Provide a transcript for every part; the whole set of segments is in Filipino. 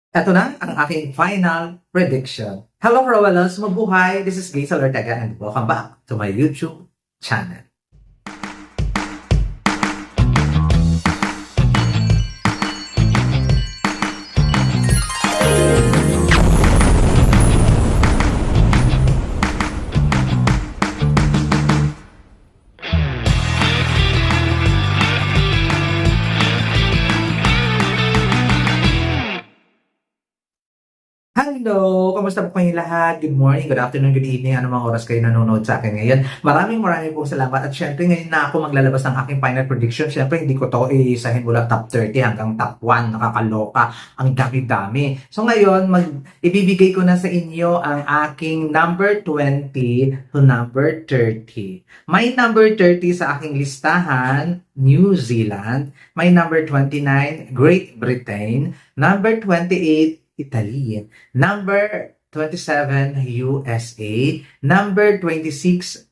Eto na ang aking final prediction. Hello, Rowalos! Mabuhay! This is Gaisal Ortega and welcome back to my YouTube channel. Hello! Kamusta po kayong lahat? Good morning, good afternoon, good evening. Anong mga oras kayo nanonood sa akin ngayon? Maraming pong salamat. At syempre, ngayon na ako maglalabas ng aking final prediction. Syempre, hindi ko to isahin mula top 30 hanggang top 1. Nakakaloka. Ang dami-dami. So ngayon, ibibigay ko na sa inyo ang aking number 20 to number 30. May number 30 sa aking listahan, New Zealand. May number 29, Great Britain. Number 28, Italy. Number 27, USA. Number 26,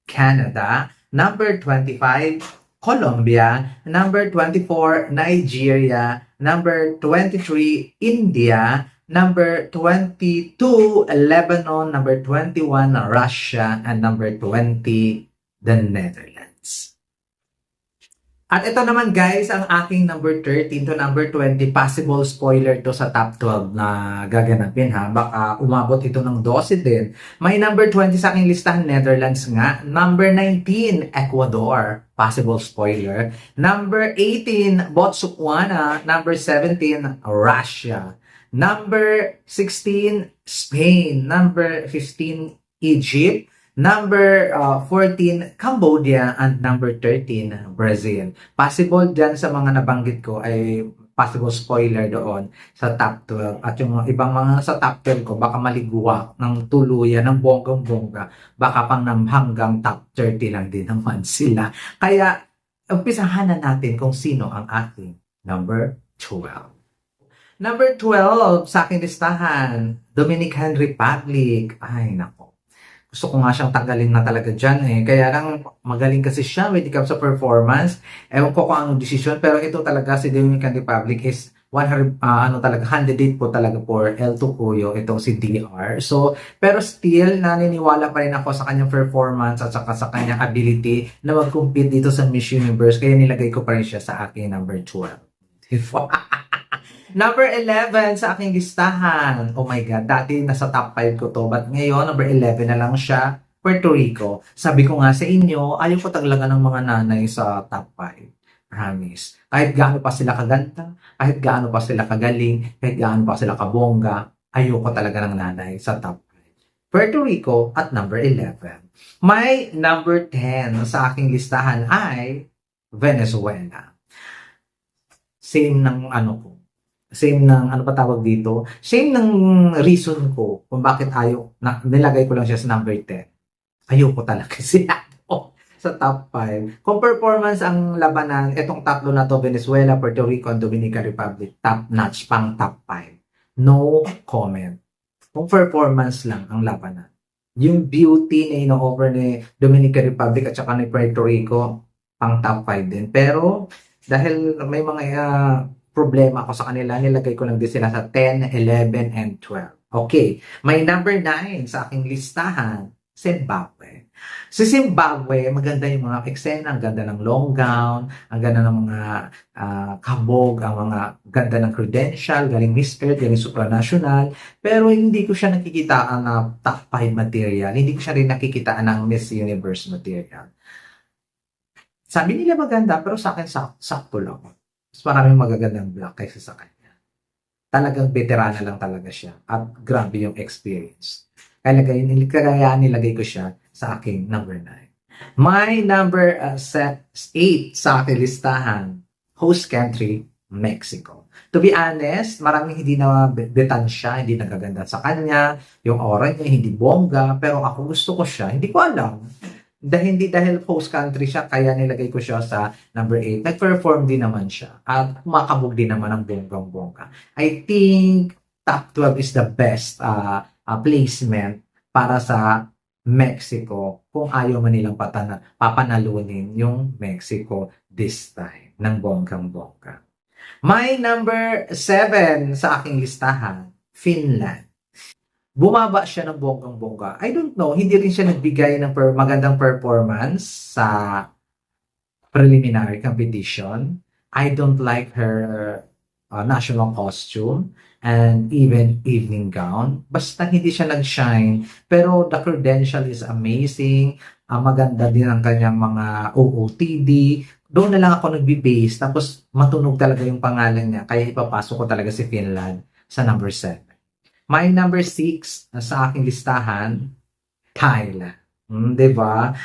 Canada. Number 25, Colombia. Number 24, Nigeria. Number 23, India. Number 22, Lebanon. Number 21, Russia. And number 20, the Netherlands. At ito naman guys, ang aking number 13 to number 20, possible spoiler to sa top 12 na gaganapin ha. Baka umabot ito ng 12 din. May number 20 sa aking listahan, Netherlands nga. Number 19, Ecuador. Possible spoiler. Number 18, Botswana. Number 17, Russia. Number 16, Spain. Number 15, Egypt. Number 14, Cambodia. And number 13, Brazil. Possible dyan sa mga nabanggit ko ay possible spoiler doon sa top 12. At yung ibang mga sa top 12 ko, baka maliguwa ng tuluyan, ng bonggang-bongga. Baka pang hanggang top 30 lang din naman sila. Kaya, umpisahan na natin kung sino ang ating number 12. Number 12 sa aking listahan, Dominican Republic. Ay, nako. Gusto ko nga siyang tanggalin na talaga dyan eh. Kaya lang, magaling kasi siya when it comes sa performance. Ewan ko kung anong desisyon, pero ito talaga si Dominican Republic is 100, talaga, candidate po talaga for El Tucuyo, itong si DR. So, pero still, naniniwala pa rin ako sa kanyang performance at saka sa kanyang ability na mag-compete dito sa Miss Universe. Kaya nilagay ko pa rin siya sa aking number 12. Number 11 sa aking listahan. Oh my God, dati nasa top 5 ko to. But ngayon, number 11 na lang siya. Puerto Rico. Sabi ko nga sa inyo, ayaw ko taglaga ng mga nanay sa top 5. Promise. Kahit gaano pa sila kaganda, kahit gaano pa sila kagaling, kahit gaano pa sila kabongga, ayaw ko talaga ng nanay sa top 5. Puerto Rico at number 11. My number 10 sa aking listahan ay Venezuela. Same ng same ng ano pa tawag dito, same ng reason ko kung bakit nilagay ko lang siya sa number 10. Ayoko talaga sila sa top 5. Kung performance ang labanan, itong tatlo na to, Venezuela, Puerto Rico, and Dominican Republic, top notch pang top 5. No comment. Kung performance lang ang labanan. Yung beauty na ino-offer ni Dominican Republic at saka ni Puerto Rico, pang top 5 din. Pero, dahil may mga problema ako sa kanila, nilagay ko lang din sila sa 10, 11, and 12. Okay, may number 9 sa aking listahan, Zimbabwe. Sa Zimbabwe, maganda yung mga eksena, ang ganda ng long gown, ang ganda ng mga kabog, ang mga ganda ng credential, galing Miss Earth, galing supranational, pero hindi ko siya nakikitaan na top 5 material, hindi ko siya rin nakikitaan ng Miss Universe material. Sabi nila maganda, pero sa akin sakto lang. Mas maraming magagandang black kaysa sa kanya. Talagang veterana lang talaga siya. At grabe yung experience. Kaya nilagay ko siya sa aking number 9. My number 8 sa aking listahan, host country, Mexico. To be honest, maraming hindi na betan siya, hindi nagaganda sa kanya, yung aura niya, hindi bongga, pero ako gusto ko siya, hindi ko alam. Dahil host country siya, kaya nilagay ko siya sa number 8. Nag-perform din naman siya. At kumakabog din naman ang bonggang-bongga. I think top 12 is the best placement para sa Mexico kung ayaw man nilang papanalunin yung Mexico this time ng bonggang-bongga. My number 7 sa aking listahan, Finland. Bumaba siya ng bonggang-bongga. I don't know, hindi rin siya nagbigay ng magandang performance sa preliminary competition. I don't like her national costume and even evening gown. Basta hindi siya nag-shine. Pero the credential is amazing. Maganda din ang kanyang mga OOTD. Doon na lang ako nagbe-base. Tapos matunog talaga yung pangalan niya. Kaya ipapasok ko talaga si Finland sa number 7. My number 6 sa aking listahan, Thailand. 'Di ba?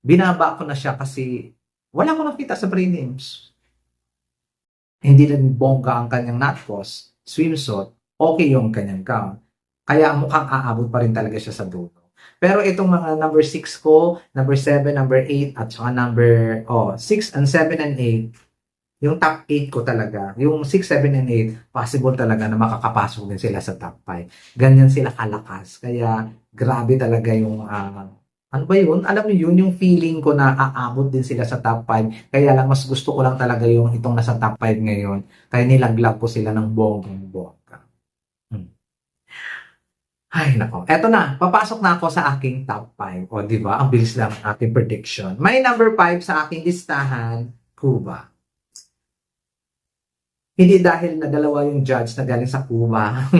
Binaba ko na siya kasi wala ko nakita sa prelims. Hindi rin bongga ang kanyang natkos, swimsuit, okay yung kanyang gown. Kaya mukhang aabot pa rin talaga siya sa dulo. Pero itong mga number 6 ko, number 7, number 8, at saka number 6 and 7 and 8, yung top 8 ko talaga, yung 6, 7, and 8, possible talaga na makakapasok din sila sa top 5. Ganyan sila kalakas. Kaya grabe talaga yung ano ba yun? Alam mo yun, yung feeling ko na aabot din sila sa top 5. Kaya lang, mas gusto ko lang talaga yung itong nasa top 5 ngayon. Kaya nilaglag ko sila ng bonggang-bongga. Hmm. Ay, nako. Eto na, papasok na ako sa aking top 5. O, di ba? Ang bilis lang ang aking prediction. May number 5 sa aking listahan, Cuba. Hindi dahil na dalawa yung judge na galing sa Cuba,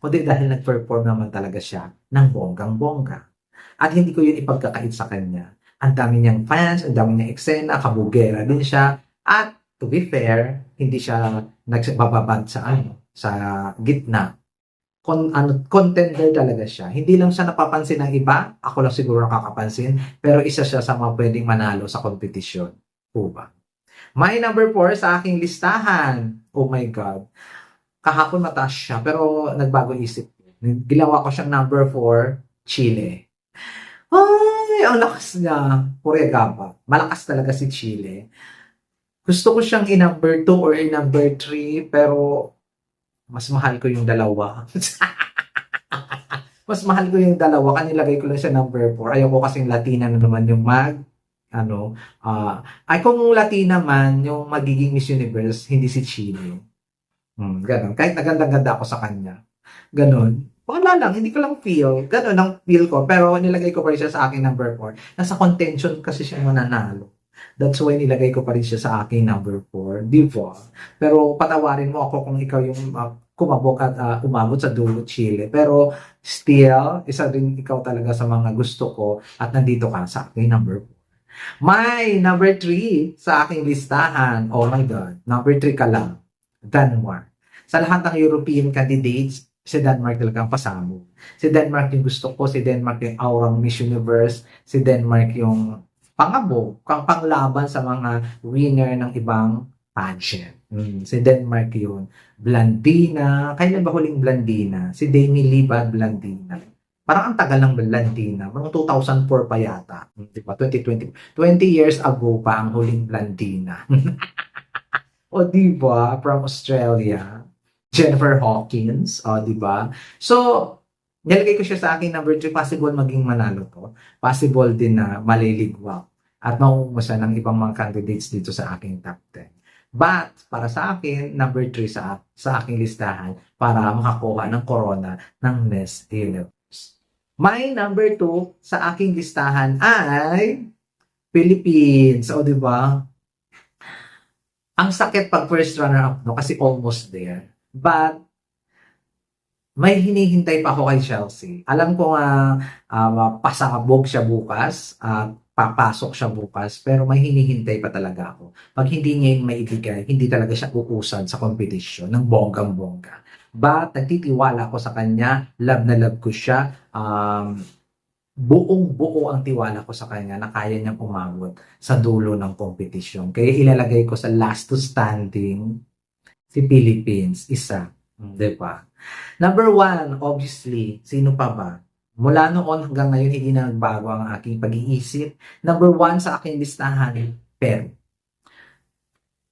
kundi dahil nag-perform naman talaga siya ng bonggang-bongga. At hindi ko yun ipagkakait sa kanya. Ang dami niyang fans, ang dami niyang eksena, kabugera din siya. At to be fair, hindi siya nagbababad sa gitna. Contender talaga siya. Hindi lang siya napapansin ng iba, ako lang siguro nakakapansin, pero isa siya sa mga pwedeng manalo sa kompetisyon. Cuba. My number 4 sa aking listahan. Oh my God. Kahapon mataas siya, pero nagbago isip ko. Ginawa ko siyang number 4, Chile. Ay, ang lakas niya. Purigaba. Malakas talaga si Chile. Gusto ko siyang i-number 2 or i-number 3, pero mas mahal ko yung dalawa. Mas mahal ko yung dalawa, kanilagay ko lang siya number 4. Ayoko kasing Latina na naman yung ay kung Latina man, yung magiging Miss Universe, hindi si Chile. Ganon. Kahit nagandang-ganda ako sa kanya. Ganon. Wala lang, hindi ko lang feel. Ganon ang feel ko. Pero nilagay ko pa rin siya sa aking number 4. Nasa contention kasi siya mananalo. That's why nilagay ko pa rin siya sa aking number 4. Di ba? Pero patawarin mo ako kung ikaw yung kumabok at umabot sa dulo Chile. Pero still, isa rin ikaw talaga sa mga gusto ko at nandito ka sa aking number 4. My number 3 sa aking listahan. Oh my God. Number 3 ka lang. Denmark. Sa lahat ng European candidates, si Denmark talagang pasamo. Si Denmark yung gusto ko. Si Denmark yung aurang Miss Universe. Si Denmark yung pangabo, panglaban sa mga winner ng ibang pageant. Si Denmark yun. Blandina. Kailan ba huling Blandina? Si Demi Lee ba Blandina? Parang ang tagal ng Blandina. Mga 2004 pa yata. Di ba? 2020. 20 years ago pa ang huling Blandina. O di ba? From Australia. Jennifer Hawkins. O di ba? So, nilagay ko siya sa akin number 3. Possible maging manalo to. Possible din na maliligwak. At maungo siya ng ibang mga candidates dito sa aking top 10. But, para sa akin, number 3 sa aking listahan para makakuha ng corona ng Miss Universe. My number 2 sa aking listahan ay Philippines. O, di ba? Ang sakit pag first runner-up, no? Kasi almost there. But, may hinihintay pa ako kay Chelsea. Alam ko nga, pasabog siya bukas, papasok siya bukas, pero may hinihintay pa talaga ako. Pag hindi niya yung maibigay, hindi talaga siya uusan sa competition ng bonggang-bongga. But, nagtitiwala ako sa kanya, love na love ko siya, buong-buo ang tiwala ko sa kanya na kaya niyang umabot sa dulo ng kompetisyon. Kaya ilalagay ko sa last to standing si Philippines, isa. Di ba? Number 1, obviously, sino pa ba? Mula noon hanggang ngayon, hindi na nagbago ang aking pag-iisip. Number 1 sa aking listahan, Peru.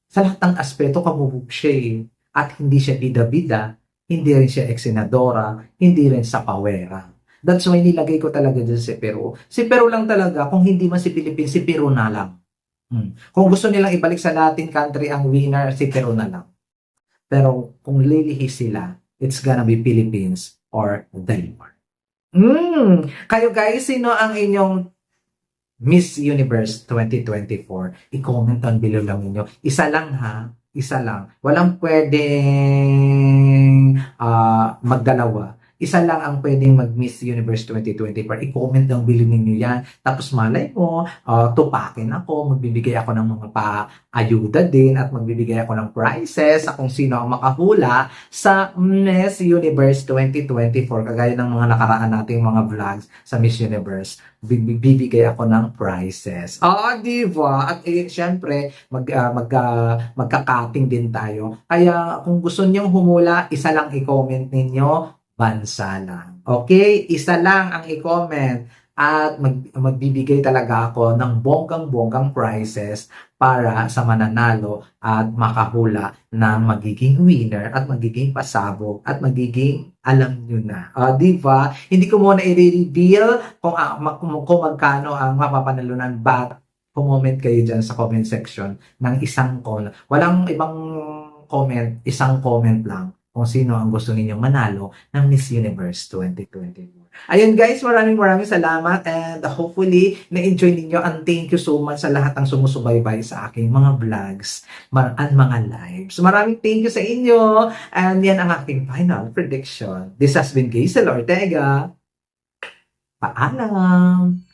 Sa lahat ng aspeto, kamubog siya eh. At hindi siya bida-bida, hindi rin siya eksenadora, hindi rin sa pawera. That's why nilagay ko talaga dyan si Peru. Si Peru lang talaga, kung hindi man si Philippines, si Peru na lang. Kung gusto nilang ibalik sa Latin country ang winner, si Peru na lang. Pero kung lilihis sila, it's gonna be Philippines or Denmark. Kayo guys, sino ang inyong Miss Universe 2024? I-comment down below lang ninyo. Isa lang ha, isa lang. Walang pwedeng magdalawa. Isa lang ang pwedeng mag-Miss Universe 2024. I-comment down below ninyo yan. Tapos malay mo, tupakin ako, magbibigay ako ng mga pa-ayuda din at magbibigay ako ng prizes sa kung sino ang makahula sa Miss Universe 2024. Kagaya ng mga nakaraan nating mga vlogs sa Miss Universe. Bibigay ako ng prizes. Di ba? At syempre, magka-cutting din tayo. Kaya kung gusto niyong humula, isa lang i-comment ninyo, bansa lang. Okay? Isa lang ang i-comment at magbibigay talaga ako ng bonggang-bonggang prizes para sa mananalo at makahula ng magiging winner at magiging pasabog at magiging alam nyo na. Di ba? Hindi ko muna i-reveal kung magkano ang mapapanalunan, but comment kayo dyan sa comment section ng isang comment. Walang ibang comment, isang comment lang kung sino ang gusto ninyong manalo ng Miss Universe 2024. Ayun guys, maraming salamat and hopefully na-enjoy ninyo and thank you so much sa lahat ng sumusubaybay sa aking mga vlogs and mga lives. Maraming thank you sa inyo and yan ang aking final prediction. This has been Gazel Ortega. Paalam!